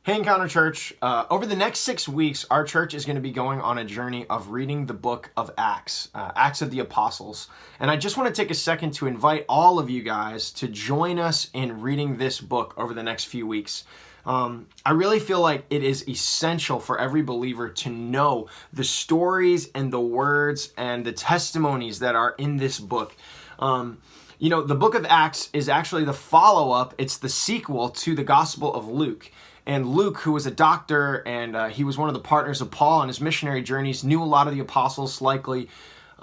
Hey Encounter Church, over the next 6 weeks, our church is going to be going on a journey of reading the book of Acts, Acts of the Apostles. And I just want to take a second to invite all of you guys to join us in reading this book over the next few weeks. I really feel like it is essential for every believer to know the stories and the words and the testimonies that are in this book. The book of Acts is actually the follow-up. It's the sequel to the Gospel of Luke. And Luke, who was a doctor and he was one of the partners of Paul on his missionary journeys, knew a lot of the apostles likely,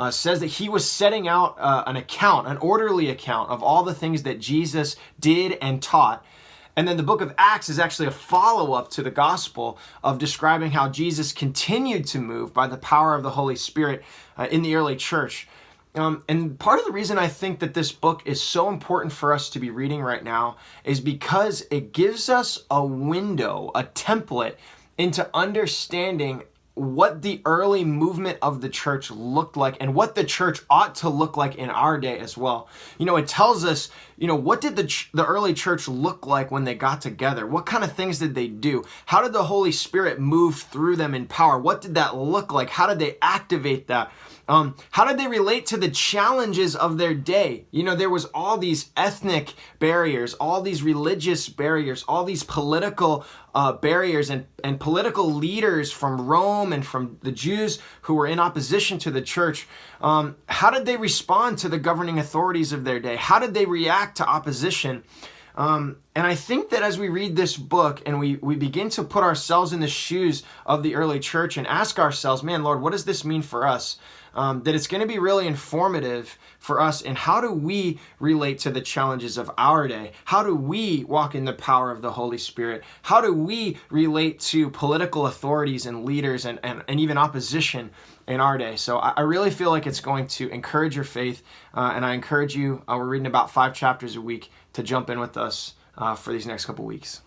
says that he was setting out an orderly account of all the things that Jesus did and taught. And then the book of Acts is actually a follow-up to the gospel of describing how Jesus continued to move by the power of the Holy Spirit in the early church. And part of the reason I think that this book is so important for us to be reading right now is because it gives us a window, a template into understanding what the early movement of the church looked like and what the church ought to look like in our day as well. It tells us, what did the early church look like when they got together? What kind of things did they do? How did the Holy Spirit move through them in power? What did that look like? How did they activate that? How did they relate to the challenges of their day? There was all these ethnic barriers, all these religious barriers, all these political barriers and political leaders from Rome and from the Jews who were in opposition to the church. How did they respond to the governing authorities of their day? How did they react to opposition? And I think that as we read this book and we begin to put ourselves in the shoes of the early church and ask ourselves, man, Lord, what does this mean for us? That it's going to be really informative for us in how do we relate to the challenges of our day? How do we walk in the power of the Holy Spirit? How do we relate to political authorities and leaders and even opposition in our day? So I really feel like it's going to encourage your faith, and I encourage you, we're reading about 5 chapters a week, to jump in with us for these next couple weeks.